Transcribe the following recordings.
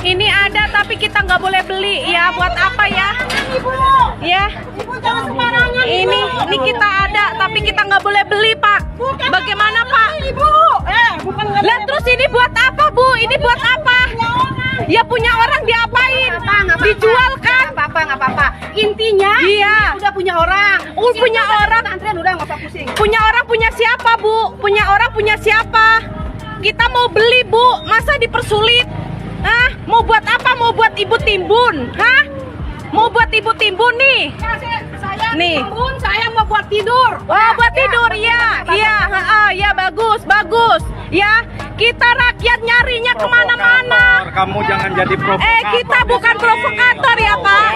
Ini ada tapi kita nggak boleh beli ya. Buat apa ya? Ibu. Ya. Ibu jangan sembarangan. Ini kita ada tapi kita nggak boleh beli, Pak. Bukan. Bagaimana, Pak? Ibu. Bukan. Lah terus ini buat apa, Bu? Ini buat apa? Ya punya orang diapain? Dijual kan? Nggak apa-apa. Intinya, Iya. udah punya orang. Punya orang. Antrian udah nggak usah pusing. Punya orang punya siapa, Bu? Punya orang punya siapa? Kita mau beli, Bu. Masa dipersulit? Hah? Mau buat apa? Mau buat ibu timbun? Hah? Mau buat ibu timbun nih? Saya Nih. timbun, saya mau buat tidur. Oh, buat tidur, iya. Iya, ya bagus. Ya, kita rakyat nyarinya kemana-mana. Kamu jangan jadi provokator. Kita bukan provokator ya, Pak.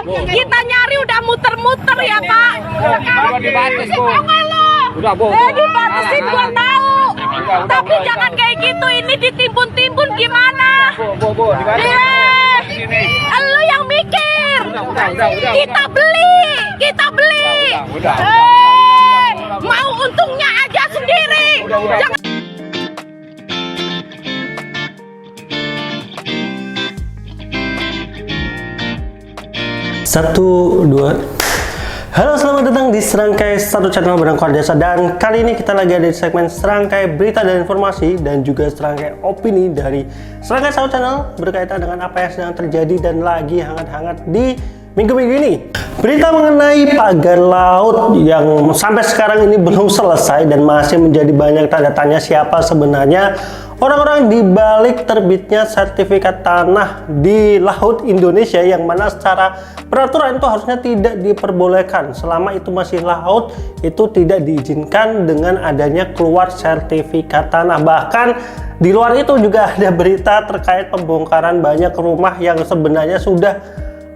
Kita nyari udah muter-muter ya, Pak. Udah dibatas, Bu. Udah, Bu. Dibatasin gua tahu. Tapi jangan kayak gitu, ini ditimbun-timbun gimana? Bu, dibatas. Lu yang mikir. Udah. Kita beli. Udah. Mau untungnya aja sendiri. Jangan. Satu, dua. Halo, selamat datang di Serangkai Satu Channel bareng Kuardesa. Dan kali ini kita lagi ada di segmen Serangkai Berita dan Informasi dan juga Serangkai Opini dari Serangkai Satu Channel berkaitan dengan apa yang sedang terjadi dan lagi hangat-hangat di minggu-minggu ini. Berita mengenai pagar laut yang sampai sekarang ini belum selesai dan masih menjadi banyak tanda tanya siapa sebenarnya orang-orang di balik terbitnya sertifikat tanah di laut Indonesia, yang mana secara peraturan itu harusnya tidak diperbolehkan selama itu masih laut, itu tidak diizinkan dengan adanya keluar sertifikat tanah. Bahkan di luar itu juga ada berita terkait pembongkaran banyak rumah yang sebenarnya sudah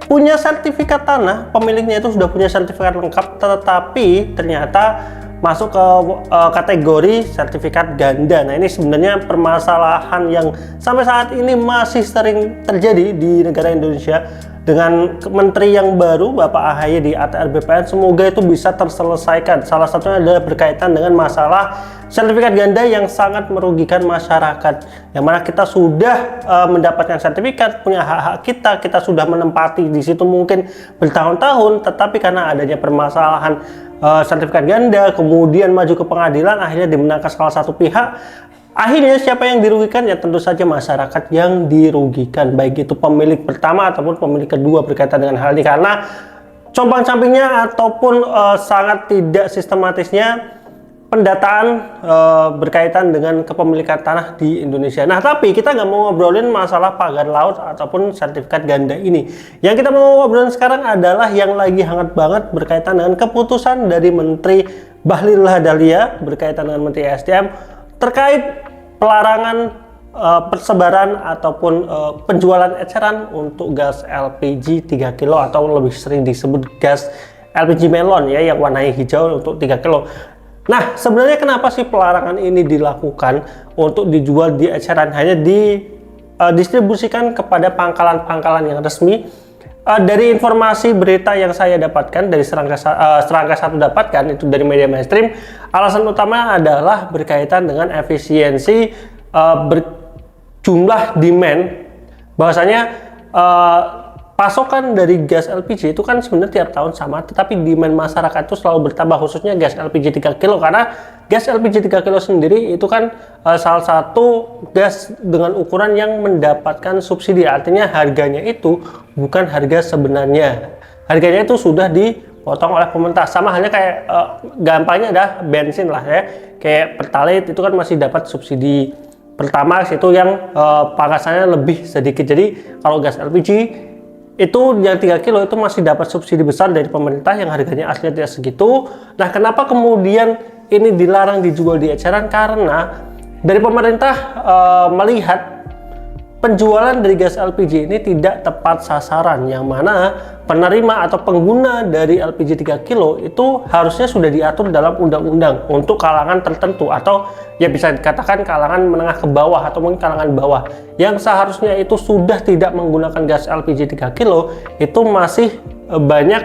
punya sertifikat tanah, pemiliknya itu sudah punya sertifikat lengkap, tetapi ternyata masuk ke kategori sertifikat ganda. Nah, ini sebenarnya permasalahan yang sampai saat ini masih sering terjadi di negara Indonesia. Dengan menteri yang baru, Bapak AHY di ATR BPN, semoga itu bisa terselesaikan. Salah satunya adalah berkaitan dengan masalah sertifikat ganda yang sangat merugikan masyarakat. Yang mana kita sudah mendapatkan sertifikat, punya hak-hak kita sudah menempati di situ mungkin bertahun-tahun, tetapi karena adanya permasalahan sertifikat ganda, kemudian maju ke pengadilan, akhirnya dimenangkan salah satu pihak. Akhirnya siapa yang dirugikan? Ya tentu saja masyarakat yang dirugikan, baik itu pemilik pertama ataupun pemilik kedua berkaitan dengan hal ini, karena compang-campingnya ataupun sangat tidak sistematisnya pendataan berkaitan dengan kepemilikan tanah di Indonesia. Nah, tapi kita nggak mau ngobrolin masalah pagar laut ataupun sertifikat ganda ini. Yang kita mau ngobrolin sekarang adalah yang lagi hangat banget berkaitan dengan keputusan dari Menteri Bahlil Lahadalia berkaitan dengan Menteri SDM terkait pelarangan persebaran ataupun penjualan eceran untuk gas LPG 3 kilo atau lebih sering disebut gas LPG melon ya, yang warnanya hijau untuk 3 kilo. Nah, sebenarnya kenapa sih pelarangan ini dilakukan untuk dijual di eceran, hanya didistribusikan kepada pangkalan-pangkalan yang resmi? Dari informasi berita yang saya dapatkan dari Serangkai Satu dapatkan itu dari media mainstream, alasan utama adalah berkaitan dengan efisiensi jumlah demand. Bahwasanya pasokan dari gas LPG itu kan sebenarnya tiap tahun sama, tetapi demand masyarakat itu selalu bertambah, khususnya gas LPG 3 kilo, karena gas LPG 3 kilo sendiri itu kan salah satu gas dengan ukuran yang mendapatkan subsidi, artinya harganya itu bukan harga sebenarnya, harganya itu sudah dipotong oleh pemerintah. Sama halnya kayak gampangnya adalah bensin lah ya, kayak Pertalite itu kan masih dapat subsidi, Pertamax itu yang pangkasannya lebih sedikit. Jadi kalau gas LPG itu yang 3 kilo itu masih dapat subsidi besar dari pemerintah yang harganya aslinya tidak segitu. Nah, kenapa kemudian ini dilarang dijual di eceran? Karena dari pemerintah melihat penjualan dari gas LPG ini tidak tepat sasaran, yang mana penerima atau pengguna dari LPG 3 kilo itu harusnya sudah diatur dalam undang-undang untuk kalangan tertentu, atau ya bisa dikatakan kalangan menengah ke bawah atau mungkin kalangan bawah, yang seharusnya itu sudah tidak menggunakan gas LPG 3 kilo itu masih banyak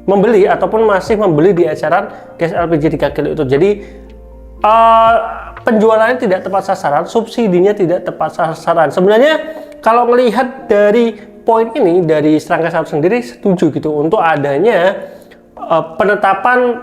membeli ataupun masih membeli di eceran gas LPG 3 kilo itu. Jadi penjualannya tidak tepat sasaran, subsidinya tidak tepat sasaran. Sebenarnya kalau melihat dari poin ini dari Serangkai 1 sendiri setuju gitu untuk adanya penetapan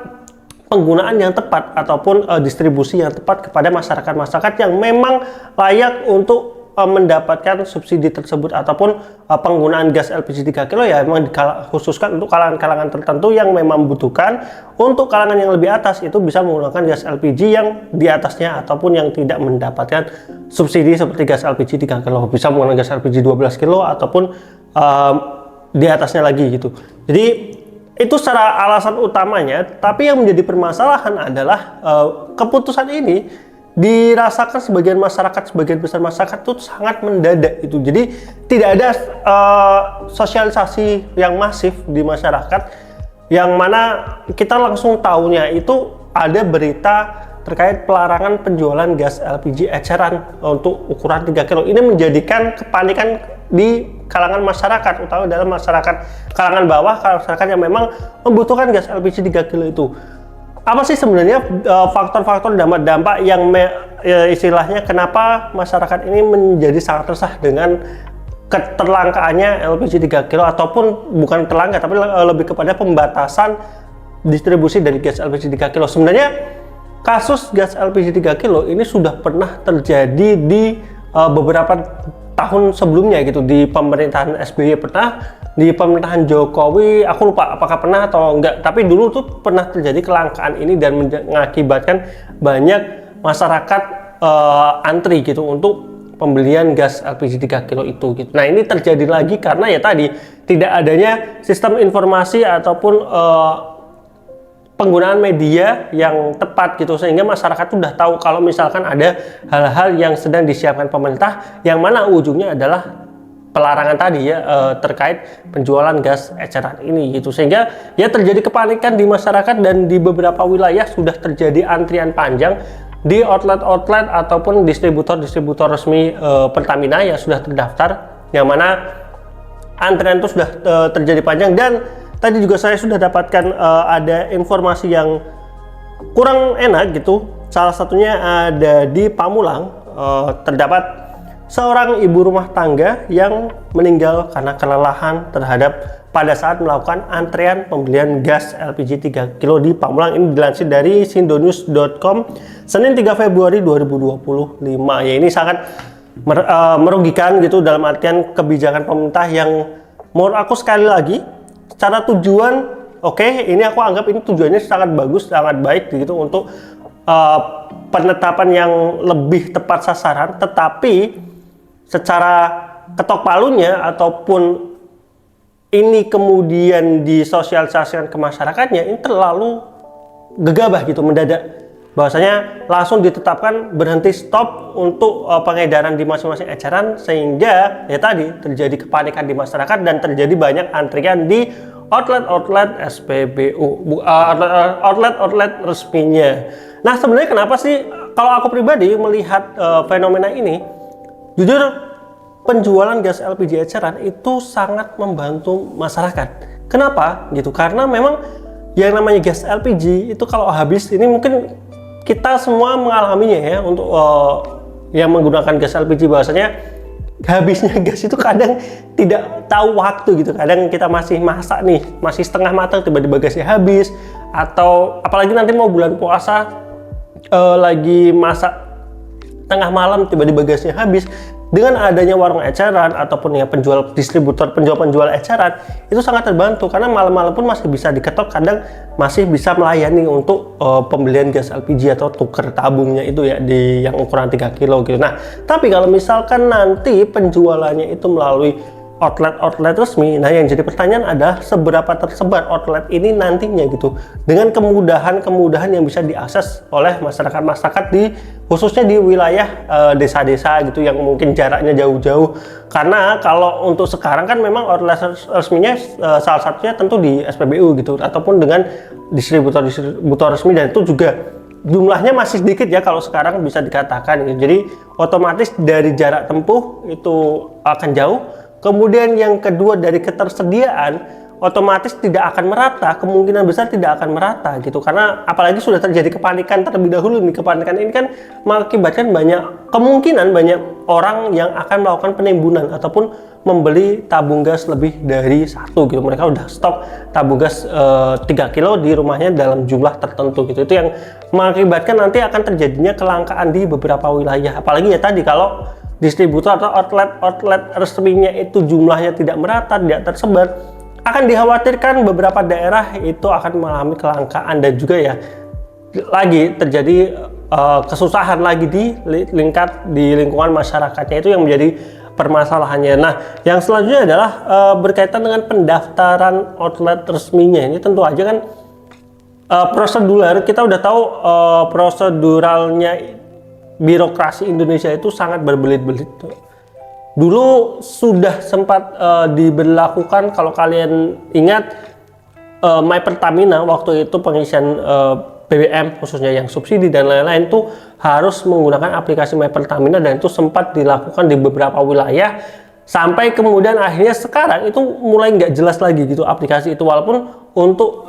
penggunaan yang tepat ataupun distribusi yang tepat kepada masyarakat yang memang layak untuk mendapatkan subsidi tersebut ataupun penggunaan gas LPG 3 kilo ya memang dikhususkan untuk kalangan-kalangan tertentu yang memang membutuhkan. Untuk kalangan yang lebih atas itu bisa menggunakan gas LPG yang di atasnya ataupun yang tidak mendapatkan subsidi seperti gas LPG 3 kilo bisa menggunakan gas LPG 12 kilo ataupun di atasnya lagi gitu. Jadi itu secara alasan utamanya, tapi yang menjadi permasalahan adalah keputusan ini dirasakan sebagian besar masyarakat itu sangat mendadak itu. Jadi tidak ada sosialisasi yang masif di masyarakat yang mana kita langsung tahunya itu ada berita terkait pelarangan penjualan gas LPG eceran untuk ukuran 3 kilo. Ini menjadikan kepanikan di kalangan masyarakat, utama dalam masyarakat kalangan bawah, masyarakat yang memang membutuhkan gas LPG 3 kilo itu. Apa sih sebenarnya faktor-faktor dampak yang istilahnya kenapa masyarakat ini menjadi sangat resah dengan keterlangkaannya LPG 3 kilo ataupun bukan terlangka tapi lebih kepada pembatasan distribusi dari gas LPG 3 kilo. Sebenarnya kasus gas LPG 3 kilo ini sudah pernah terjadi di beberapa tahun sebelumnya gitu, di pemerintahan SBY pernah, di pemerintahan Jokowi aku lupa apakah pernah atau enggak, tapi dulu tuh pernah terjadi kelangkaan ini dan mengakibatkan banyak masyarakat antri gitu untuk pembelian gas LPG 3 kilo itu gitu. Nah ini terjadi lagi karena ya tadi tidak adanya sistem informasi ataupun penggunaan media yang tepat gitu, sehingga masyarakat sudah tahu kalau misalkan ada hal-hal yang sedang disiapkan pemerintah yang mana ujungnya adalah pelarangan tadi ya terkait penjualan gas eceran ini gitu, sehingga ya terjadi kepanikan di masyarakat dan di beberapa wilayah sudah terjadi antrian panjang di outlet-outlet ataupun distributor resmi Pertamina yang sudah terdaftar, yang mana antrian itu sudah terjadi panjang. Dan tadi juga saya sudah dapatkan ada informasi yang kurang enak gitu. Salah satunya ada di Pamulang, terdapat seorang ibu rumah tangga yang meninggal karena kelelahan pada saat melakukan antrean pembelian gas LPG 3 kilo di Pamulang. Ini dilansir dari sindonews.com Senin 3 Februari 2025. Ya ini sangat merugikan gitu, dalam artian kebijakan pemerintah yang menurut aku sekali lagi secara tujuan ini aku anggap ini tujuannya sangat bagus, sangat baik gitu untuk penetapan yang lebih tepat sasaran, tetapi secara ketok palunya ataupun ini kemudian disosialisasikan ke masyarakatnya ini terlalu gegabah gitu, mendadak. Bahwasanya langsung ditetapkan berhenti stop untuk pengedaran di masing-masing eceran, sehingga ya tadi terjadi kepanikan di masyarakat dan terjadi banyak antrian di outlet SPBU, outlet resminya. Nah sebenarnya kenapa sih kalau aku pribadi melihat fenomena ini, jujur penjualan gas LPG eceran itu sangat membantu masyarakat. Kenapa gitu? Karena memang yang namanya gas LPG itu kalau habis, ini mungkin kita semua mengalaminya ya, untuk yang menggunakan gas LPG, bahwasanya habisnya gas itu kadang tidak tahu waktu gitu. Kadang kita masih masak nih, masih setengah matang, tiba-tiba gasnya habis, atau apalagi nanti mau bulan puasa lagi masak tengah malam tiba-tiba gasnya habis. Dengan adanya warung eceran ataupun ya penjual eceran itu sangat terbantu, karena malam-malam pun masih bisa diketok, kadang masih bisa melayani untuk pembelian gas LPG atau tuker tabungnya itu ya di yang ukuran 3 kilo gitu. Nah tapi kalau misalkan nanti penjualannya itu melalui outlet resmi, nah yang jadi pertanyaan adalah seberapa tersebar outlet ini nantinya gitu, dengan kemudahan yang bisa diakses oleh masyarakat di khususnya di wilayah desa-desa gitu yang mungkin jaraknya jauh-jauh. Karena kalau untuk sekarang kan memang outlet resminya salah satunya tentu di SPBU gitu, ataupun dengan distributor resmi, dan itu juga jumlahnya masih sedikit ya kalau sekarang bisa dikatakan gitu. Jadi otomatis dari jarak tempuh itu akan jauh. Kemudian yang kedua dari ketersediaan otomatis tidak akan merata, kemungkinan besar tidak akan merata gitu, karena apalagi sudah terjadi kepanikan terlebih dahulu nih. Kepanikan ini kan mengakibatkan kemungkinan banyak orang yang akan melakukan penimbunan ataupun membeli tabung gas lebih dari satu gitu. Mereka udah stok tabung gas 3 kilo di rumahnya dalam jumlah tertentu gitu. Itu yang mengakibatkan nanti akan terjadinya kelangkaan di beberapa wilayah. Apalagi ya tadi kalau distributor atau outlet resminya itu jumlahnya tidak merata, tidak tersebar, akan dikhawatirkan beberapa daerah itu akan mengalami kelangkaan dan juga ya lagi terjadi kesusahan lagi di lingkungan masyarakatnya. Itu yang menjadi permasalahannya. Nah, yang selanjutnya adalah berkaitan dengan pendaftaran outlet resminya. Ini tentu aja kan prosedur, kita udah tahu proseduralnya birokrasi Indonesia itu sangat berbelit-belit. Dulu sudah sempat diberlakukan, kalau kalian ingat, My Pertamina waktu itu pengisian BBM khususnya yang subsidi dan lain-lain itu harus menggunakan aplikasi My Pertamina, dan itu sempat dilakukan di beberapa wilayah sampai kemudian akhirnya sekarang itu mulai nggak jelas lagi gitu aplikasi itu, walaupun untuk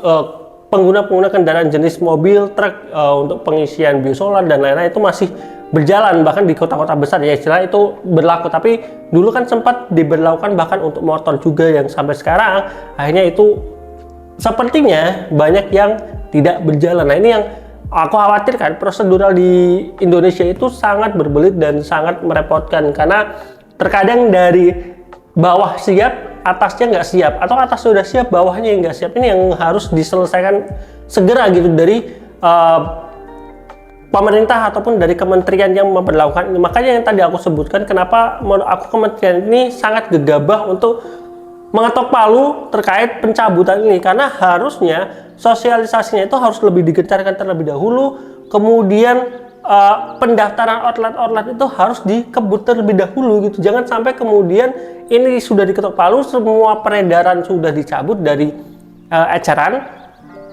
pengguna kendaraan jenis mobil, truk, untuk pengisian biosolar dan lain-lain itu masih berjalan, bahkan di kota-kota besar ya istilah itu berlaku. Tapi dulu kan sempat diberlakukan bahkan untuk motor juga, yang sampai sekarang akhirnya itu sepertinya banyak yang tidak berjalan. Nah, ini yang aku khawatirkan, prosedural di Indonesia itu sangat berbelit dan sangat merepotkan, karena terkadang dari bawah siap, atasnya nggak siap, atau atas sudah siap, bawahnya yang nggak siap. Ini yang harus diselesaikan segera gitu dari pemerintah ataupun dari kementerian yang memperlakukan ini. Makanya yang tadi aku sebutkan, kenapa aku kementerian ini sangat gegabah untuk mengetok palu terkait pencabutan ini, karena harusnya sosialisasinya itu harus lebih digencarkan terlebih dahulu, kemudian pendaftaran outlet itu harus dikebut terlebih dahulu gitu. Jangan sampai kemudian ini sudah diketok palu, semua peredaran sudah dicabut dari eceran,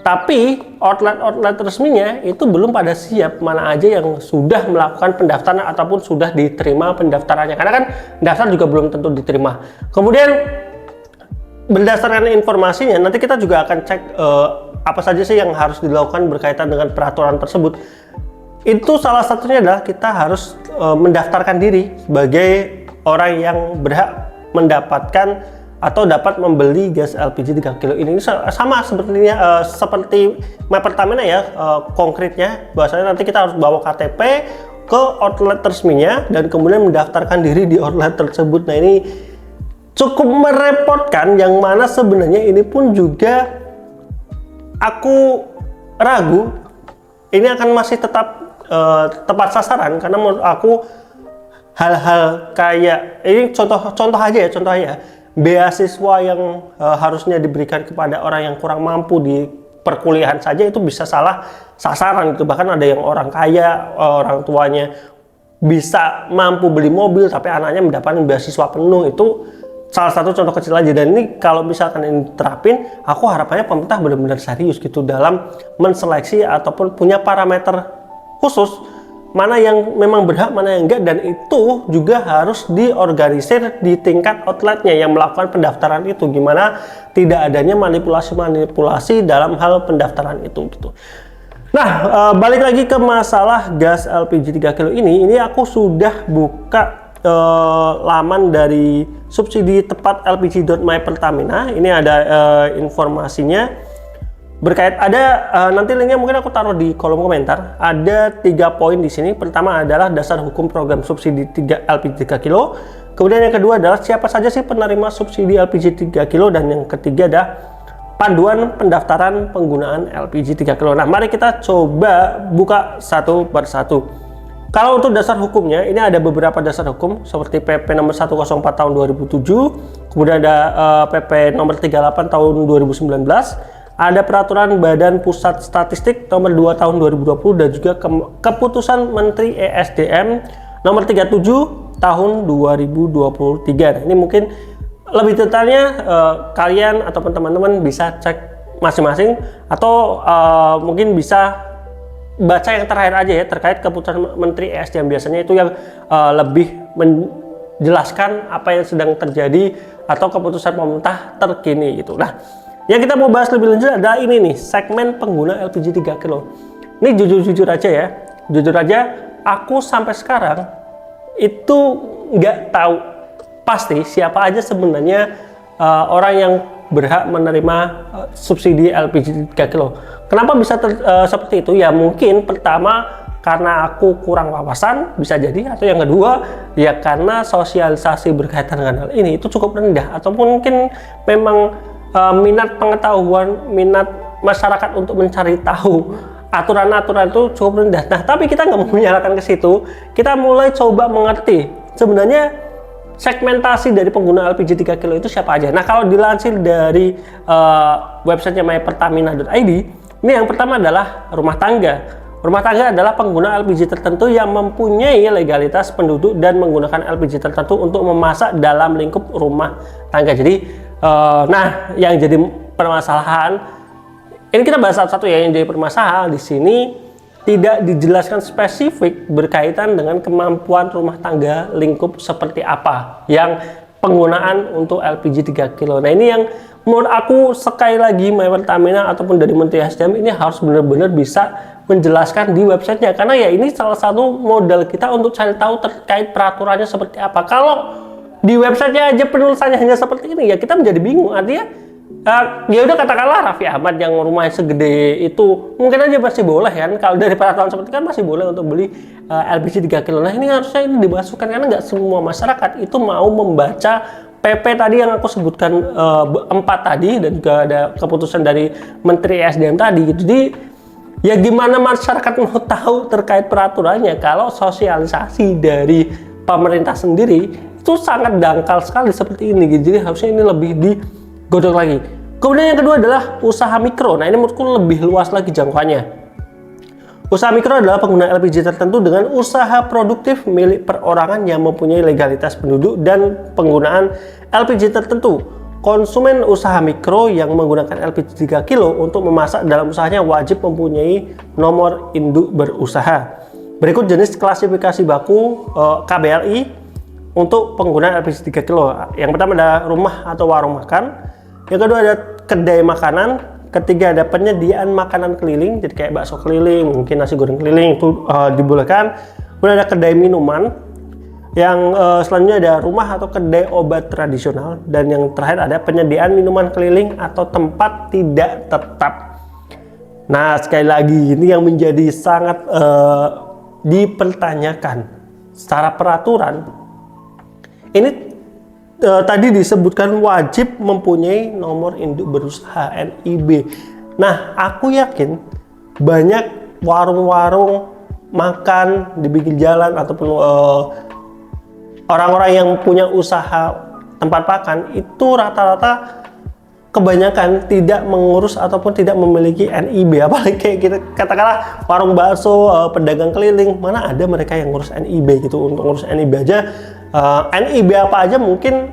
tapi outlet resminya itu belum pada siap. Mana aja yang sudah melakukan pendaftaran ataupun sudah diterima pendaftarannya, karena kan daftar juga belum tentu diterima. Kemudian berdasarkan informasinya, nanti kita juga akan cek apa saja sih yang harus dilakukan berkaitan dengan peraturan tersebut. Itu salah satunya adalah kita harus mendaftarkan diri sebagai orang yang berhak mendapatkan atau dapat membeli gas LPG 3 kilo ini. Sama sepertinya seperti My Pertamina ya, konkretnya bahwasanya nanti kita harus bawa KTP ke outlet resminya dan kemudian mendaftarkan diri di outlet tersebut. Nah, ini cukup merepotkan, yang mana sebenarnya ini pun juga aku ragu ini akan masih tetap tepat sasaran, karena menurut aku hal-hal kayak ini contoh aja ya, beasiswa yang harusnya diberikan kepada orang yang kurang mampu di perkuliahan saja itu bisa salah sasaran gitu. Bahkan ada yang orang kaya, orang tuanya bisa mampu beli mobil tapi anaknya mendapatkan beasiswa penuh. Itu salah satu contoh kecil aja, dan ini kalau misalkan ini diterapin, aku harapannya pemerintah benar-benar serius gitu dalam menseleksi ataupun punya parameter khusus mana yang memang berhak, mana yang enggak, dan itu juga harus diorganisir di tingkat outletnya yang melakukan pendaftaran itu, gimana tidak adanya manipulasi dalam hal pendaftaran itu gitu. Nah, balik lagi ke masalah gas LPG 3 kilo ini aku sudah buka laman dari subsidi tepat lpg.mypertamina. Ini ada informasinya berkait, ada nanti linknya mungkin aku taruh di kolom komentar. Ada 3 poin di sini. Pertama adalah dasar hukum program subsidi LPG 3 kilo. Kemudian yang kedua adalah siapa saja sih penerima subsidi LPG 3 kilo, dan yang ketiga adalah panduan pendaftaran penggunaan LPG 3 kilo. Nah, mari kita coba buka satu persatu. Kalau untuk dasar hukumnya, ini ada beberapa dasar hukum seperti PP nomor 104 tahun 2007, kemudian ada PP nomor 38 tahun 2019, ada peraturan Badan Pusat Statistik nomor 2 tahun 2020, dan juga keputusan Menteri ESDM nomor 37 tahun 2023. Nah, ini mungkin lebih detailnya kalian atau teman-teman bisa cek masing-masing, atau mungkin bisa baca yang terakhir aja ya, terkait keputusan Menteri ESDM. Biasanya itu yang lebih menjelaskan apa yang sedang terjadi atau keputusan pemerintah terkini gitu. Nah, Yang kita mau bahas lebih lanjut adalah ini nih, segmen pengguna LPG 3 kilo. Ini jujur aja ya, jujur aja aku sampai sekarang itu nggak tahu pasti siapa aja sebenarnya orang yang berhak menerima subsidi LPG 3 kilo. Kenapa bisa seperti itu? Ya mungkin pertama karena aku kurang wawasan, bisa jadi, atau yang kedua ya karena sosialisasi berkaitan dengan hal ini itu cukup rendah, ataupun mungkin memang minat pengetahuan, minat masyarakat untuk mencari tahu aturan-aturan itu cukup rendah. Nah, tapi kita nggak mau menyalahkan ke situ. Kita mulai coba mengerti sebenarnya segmentasi dari pengguna LPG 3 kilo itu siapa aja. Nah, kalau dilansir dari websitenya mypertamina.id, ini yang pertama adalah rumah tangga. Rumah tangga adalah pengguna LPG tertentu yang mempunyai legalitas penduduk dan menggunakan LPG tertentu untuk memasak dalam lingkup rumah tangga. Jadi nah, yang jadi permasalahan ini kita bahas satu-satu ya. Yang jadi permasalahan di sini tidak dijelaskan spesifik berkaitan dengan kemampuan rumah tangga lingkup seperti apa yang penggunaan untuk LPG 3 kilo. Nah, ini yang menurut aku sekali lagi Pertamina ataupun dari Menteri SDM ini harus benar-benar bisa menjelaskan di websitenya, karena ya ini salah satu modal kita untuk cari tahu terkait peraturannya seperti apa. Kalau di websitenya aja penulisannya hanya seperti ini, ya kita menjadi bingung. Artinya ya udah, katakanlah Raffi Ahmad yang rumahnya segede itu mungkin aja masih boleh kan, kalau dari peraturan seperti kan masih boleh untuk beli LPG 3 kilo. Nah, ini harusnya ini dimasukkan, karena nggak semua masyarakat itu mau membaca PP tadi yang aku sebutkan 4 tadi, dan juga ada keputusan dari Menteri SDM tadi gitu. Jadi ya gimana masyarakat mau tahu terkait peraturannya kalau sosialisasi dari pemerintah sendiri itu sangat dangkal sekali seperti ini gitu. Jadi harusnya ini lebih digodok lagi. Kemudian yang kedua adalah usaha mikro. Nah, ini menurutku lebih luas lagi jangkauannya. Usaha mikro adalah pengguna LPG tertentu dengan usaha produktif milik perorangan yang mempunyai legalitas penduduk dan penggunaan LPG tertentu. Konsumen usaha mikro yang menggunakan LPG 3 kilo untuk memasak dalam usahanya wajib mempunyai nomor induk berusaha. Berikut jenis klasifikasi baku KBLI untuk penggunaan LPG 3 kilo. Yang pertama ada rumah atau warung makan. Yang kedua ada kedai makanan. Ketiga ada penyediaan makanan keliling, jadi kayak bakso keliling, mungkin nasi goreng keliling, itu dibolehkan. Kemudian ada kedai minuman. Yang selanjutnya ada rumah atau kedai obat tradisional. Dan yang terakhir ada penyediaan minuman keliling atau tempat tidak tetap. Nah, sekali lagi ini yang menjadi sangat dipertanyakan secara peraturan. Ini tadi disebutkan wajib mempunyai nomor induk berusaha NIB. Nah, aku yakin banyak warung-warung makan di pinggir jalan ataupun orang-orang yang punya usaha tempat makan itu rata-rata kebanyakan tidak mengurus ataupun tidak memiliki NIB. Apalagi kayak kita katakanlah warung bakso, pedagang keliling, mana ada mereka yang ngurus NIB gitu. Untuk ngurus NIB aja, NIB apa aja mungkin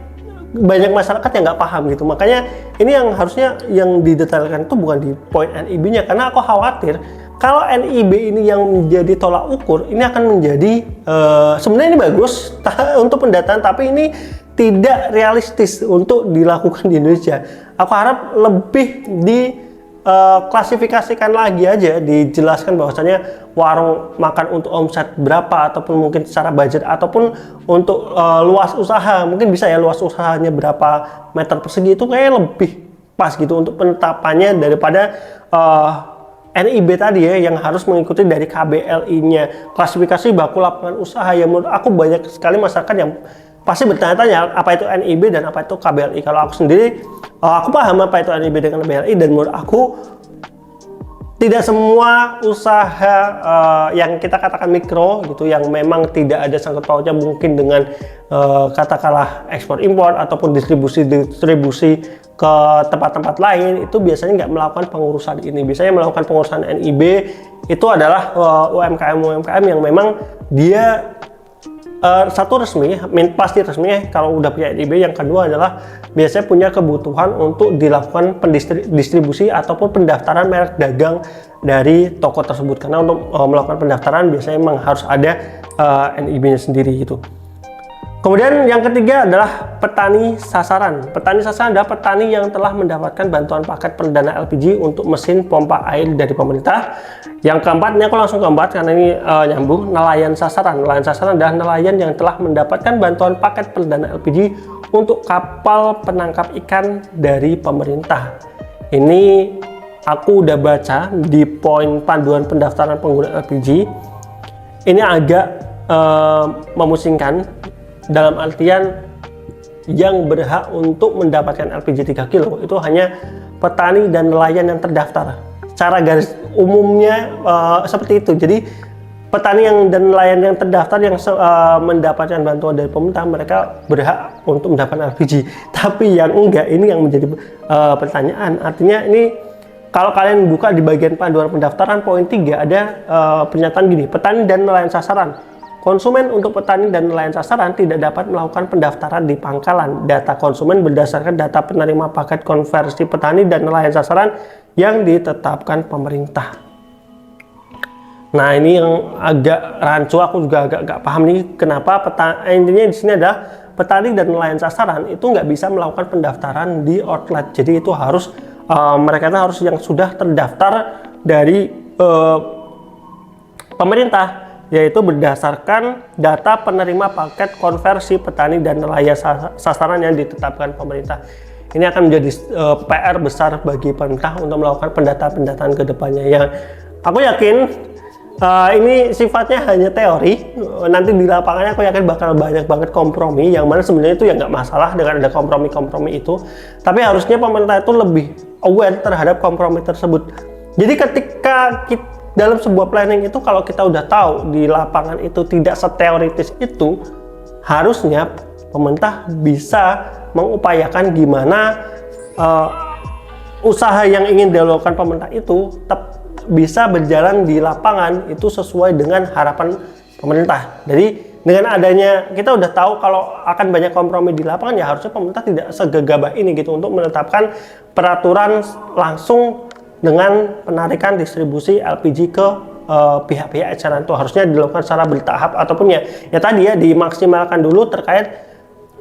banyak masyarakat yang nggak paham gitu. Makanya ini yang harusnya yang didetailkan itu bukan di poin NIB-nya, karena aku khawatir kalau NIB ini yang menjadi tolak ukur, ini akan menjadi sebenarnya ini bagus untuk pendataan, tapi ini tidak realistis untuk dilakukan di Indonesia. Aku harap lebih diklasifikasikan lagi aja, dijelaskan bahwasanya warung makan untuk omset berapa, ataupun mungkin secara budget, ataupun untuk luas usaha, mungkin bisa ya luas usahanya berapa meter persegi, itu kayaknya lebih pas gitu untuk penetapannya daripada NIB tadi ya, yang harus mengikuti dari KBLI-nya, klasifikasi baku lapangan usaha. Yang menurut aku banyak sekali masyarakat yang pasti bertanya-tanya apa itu NIB dan apa itu KBLI. Kalau aku sendiri, aku paham apa itu NIB dan KBLI, dan menurut aku tidak semua usaha yang kita katakan mikro gitu, yang memang tidak ada sangkut pautnya mungkin dengan katakanlah ekspor impor ataupun distribusi ke tempat-tempat lain, itu biasanya nggak melakukan pengurusan ini. Biasanya melakukan pengurusan NIB itu adalah UMKM yang memang dia satu resmi, pasti resmi kalau udah punya NIB. Yang kedua adalah biasanya punya kebutuhan untuk dilakukan distribusi ataupun pendaftaran merek dagang dari toko tersebut, karena untuk melakukan pendaftaran biasanya memang harus ada NIB-nya sendiri gitu. Kemudian yang ketiga adalah petani sasaran. Petani sasaran adalah petani yang telah mendapatkan bantuan paket perdana LPG untuk mesin pompa air dari pemerintah. Yang keempat, ini aku langsung keempat karena ini nyambung, nelayan sasaran. Nelayan sasaran adalah nelayan yang telah mendapatkan bantuan paket perdana LPG untuk kapal penangkap ikan dari pemerintah. Ini aku udah baca di poin panduan pendaftaran pengguna LPG. Ini agak memusingkan. Dalam artian yang berhak untuk mendapatkan LPG 3 kilo itu hanya petani dan nelayan yang terdaftar. Cara garis umumnya seperti itu. Jadi petani dan nelayan yang terdaftar yang mendapatkan bantuan dari pemerintah, mereka berhak untuk mendapatkan LPG. Tapi yang enggak, ini yang menjadi pertanyaan. Artinya ini kalau kalian buka di bagian panduan pendaftaran poin 3 ada pernyataan gini, petani dan nelayan sasaran. Konsumen untuk petani dan nelayan sasaran tidak dapat melakukan pendaftaran di pangkalan. Data konsumen berdasarkan data penerima paket konversi petani dan nelayan sasaran yang ditetapkan pemerintah. Nah, ini yang agak rancu, aku juga agak paham nih kenapa intinya di sini adalah petani dan nelayan sasaran itu nggak bisa melakukan pendaftaran di outlet. Jadi itu harus mereka itu harus yang sudah terdaftar dari pemerintah, yaitu berdasarkan data penerima paket konversi petani dan nelayan sasaran yang ditetapkan pemerintah. Ini akan menjadi PR besar bagi pemerintah untuk melakukan pendataan ke depannya. Yang aku yakin ini sifatnya hanya teori. Nanti di lapangannya aku yakin bakal banyak banget kompromi, yang mana sebenarnya itu ya nggak masalah dengan ada kompromi itu. Tapi harusnya pemerintah itu lebih aware terhadap kompromi tersebut. Jadi ketika dalam sebuah planning itu, kalau kita udah tahu di lapangan itu tidak seteoritis itu, harusnya pemerintah bisa mengupayakan gimana usaha yang ingin dilakukan pemerintah itu tetap bisa berjalan di lapangan itu sesuai dengan harapan pemerintah. Jadi dengan adanya kita udah tahu kalau akan banyak kompromi di lapangan, ya harusnya pemerintah tidak segegabah ini gitu untuk menetapkan peraturan langsung dengan penarikan distribusi LPG ke pihak-pihak eceran. Itu harusnya dilakukan secara bertahap, ataupun ya tadi ya dimaksimalkan dulu terkait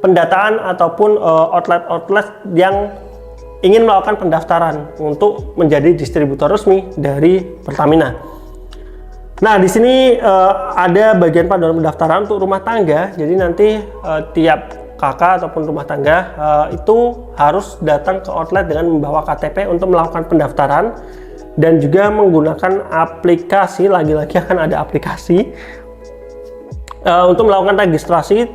pendataan ataupun outlet-outlet yang ingin melakukan pendaftaran untuk menjadi distributor resmi dari Pertamina. Nah, di sini ada bagian panduan pendaftaran untuk rumah tangga. Jadi nanti tiap kakak ataupun rumah tangga itu harus datang ke outlet dengan membawa KTP untuk melakukan pendaftaran, dan juga menggunakan aplikasi, lagi-lagi akan ada aplikasi untuk melakukan registrasi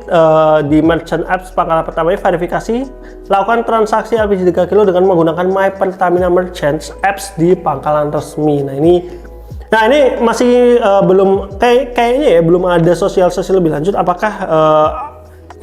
di merchant apps Pangkalan Pertamina, verifikasi, lakukan transaksi LPG 3 kilo dengan menggunakan My Pertamina Merchant apps di pangkalan resmi. Nah ini masih belum kayaknya ya belum ada sosialisasi lebih lanjut apakah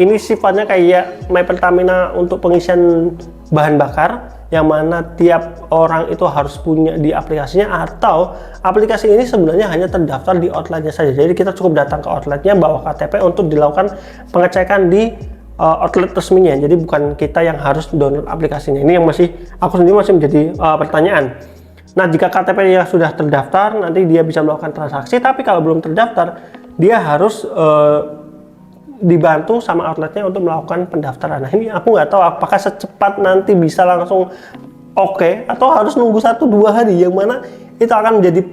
ini sifatnya kayak My Pertamina untuk pengisian bahan bakar, yang mana tiap orang itu harus punya di aplikasinya, atau aplikasi ini sebenarnya hanya terdaftar di outletnya saja. Jadi kita cukup datang ke outletnya, bawa KTP untuk dilakukan pengecekan di outlet resminya. Jadi bukan kita yang harus download aplikasinya. Ini yang aku sendiri masih menjadi pertanyaan. Nah, jika KTP-nya sudah terdaftar, nanti dia bisa melakukan transaksi. Tapi kalau belum terdaftar, dia harus dibantu sama outletnya untuk melakukan pendaftaran. Nah, ini aku nggak tahu apakah secepat nanti bisa langsung oke, atau harus nunggu 1-2 hari, yang mana itu akan menjadi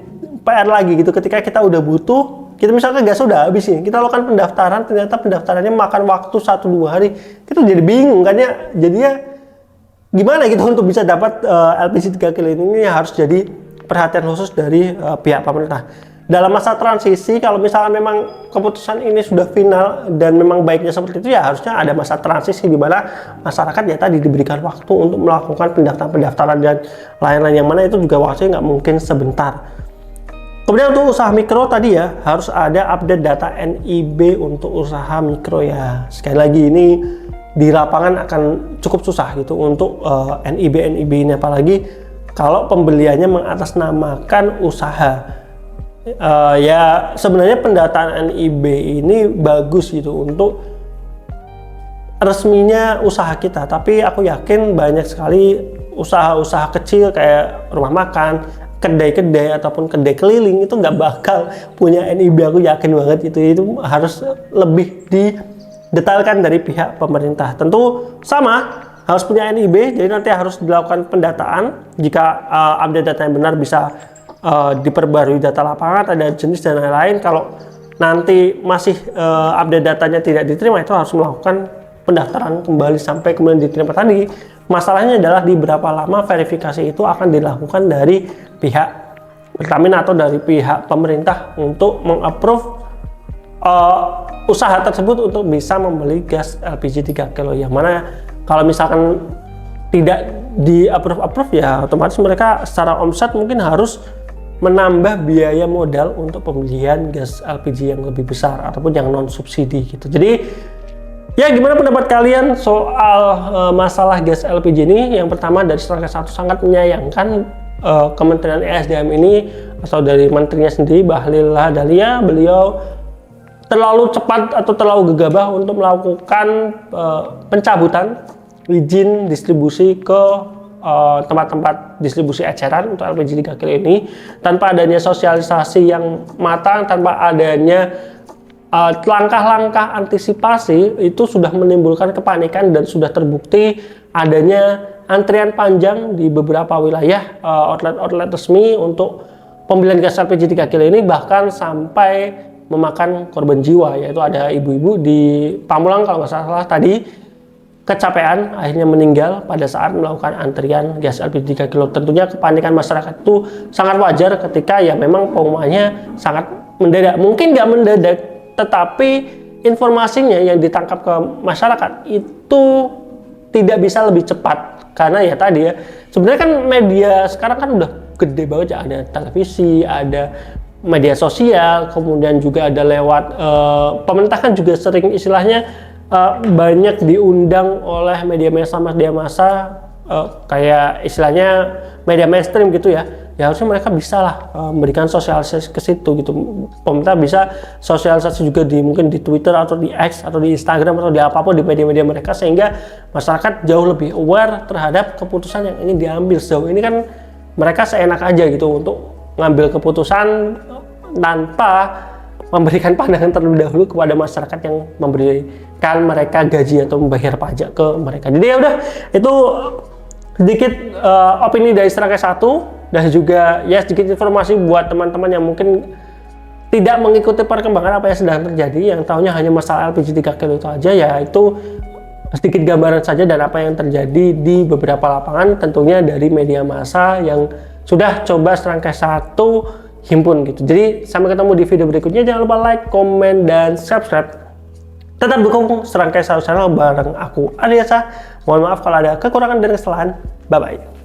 PR lagi gitu. Ketika kita udah butuh, kita misalkan gas udah habis nih, kita lakukan pendaftaran, ternyata pendaftarannya makan waktu 1-2 hari, kita jadi bingung kan ya. Jadinya gimana gitu untuk bisa dapat LPG 3 kilo ini harus jadi perhatian khusus dari pihak pemerintah. Dalam masa transisi, kalau misalkan memang keputusan ini sudah final dan memang baiknya seperti itu, ya harusnya ada masa transisi di mana masyarakat ya tadi diberikan waktu untuk melakukan pendaftaran dan lain-lain, yang mana itu juga waktunya nggak mungkin sebentar. Kemudian untuk usaha mikro tadi ya, harus ada update data NIB untuk usaha mikro ya. Sekali lagi ini di lapangan akan cukup susah gitu untuk NIB ini, apalagi kalau pembeliannya mengatasnamakan usaha. Ya sebenarnya pendataan NIB ini bagus gitu untuk resminya usaha kita, tapi aku yakin banyak sekali usaha-usaha kecil kayak rumah makan, kedai-kedai ataupun kedai keliling itu nggak bakal punya NIB. Aku yakin banget itu harus lebih didetailkan dari pihak pemerintah. Tentu sama, harus punya NIB, jadi nanti harus dilakukan pendataan. Jika update data yang benar bisa diperbarui data lapangan, ada jenis dan lain-lain. Kalau nanti masih update datanya tidak diterima, itu harus melakukan pendaftaran kembali sampai kemudian diterima tadi. Masalahnya adalah di berapa lama verifikasi itu akan dilakukan dari pihak Pertamina atau dari pihak pemerintah untuk mengapprove usaha tersebut untuk bisa membeli gas LPG 3 kilo, yang mana kalau misalkan tidak di approve ya otomatis mereka secara omset mungkin harus menambah biaya modal untuk pembelian gas LPG yang lebih besar ataupun yang non subsidi gitu. Jadi ya, gimana pendapat kalian soal masalah gas LPG ini? Yang pertama, dari Serangkai 1 sangat menyayangkan Kementerian ESDM ini atau dari menterinya sendiri, Bahlil Lahadalia, beliau terlalu cepat atau terlalu gegabah untuk melakukan pencabutan izin distribusi ke tempat-tempat distribusi eceran untuk LPG 3 kilo ini tanpa adanya sosialisasi yang matang, tanpa adanya langkah-langkah antisipasi. Itu sudah menimbulkan kepanikan dan sudah terbukti adanya antrian panjang di beberapa wilayah outlet-outlet resmi untuk pembelian gas LPG 3 kilo ini, bahkan sampai memakan korban jiwa, yaitu ada ibu-ibu di Pamulang kalau nggak salah tadi kecapean akhirnya meninggal pada saat melakukan antrian gas LPG 3 kilo. Tentunya kepanikan masyarakat itu sangat wajar ketika ya memang pengumumannya sangat mendadak. Mungkin nggak mendadak, tetapi informasinya yang ditangkap ke masyarakat itu tidak bisa lebih cepat. Karena ya tadi ya, sebenarnya kan media sekarang kan udah gede banget ya, ada televisi, ada media sosial, kemudian juga ada lewat pemerintah kan juga sering istilahnya banyak diundang oleh media massa kayak istilahnya media mainstream gitu ya. Ya harusnya mereka bisa lah memberikan sosialisasi ke situ gitu. Pemerintah bisa sosialisasi juga mungkin di Twitter atau di X atau di Instagram atau di apapun di media-media mereka, sehingga masyarakat jauh lebih aware terhadap keputusan yang ingin diambil. Sejauh ini kan mereka seenak aja gitu untuk ngambil keputusan tanpa memberikan pandangan terlebih dahulu kepada masyarakat yang memberikan mereka gaji atau membayar pajak ke mereka. Jadi ya udah, itu sedikit opini dari Serangkai 1 dan juga ya sedikit informasi buat teman-teman yang mungkin tidak mengikuti perkembangan apa yang sedang terjadi, yang tahunya hanya masalah LPG 3 kilo itu aja. Ya itu sedikit gambaran saja dan apa yang terjadi di beberapa lapangan, tentunya dari media massa yang sudah coba Serangkai 1 himpun gitu. Jadi sampai ketemu di video berikutnya, jangan lupa like, komen, dan subscribe. Tetap dukung Serangkai 1 channel bareng aku, Adiasa. Mohon maaf kalau ada kekurangan dan kesalahan. Bye bye.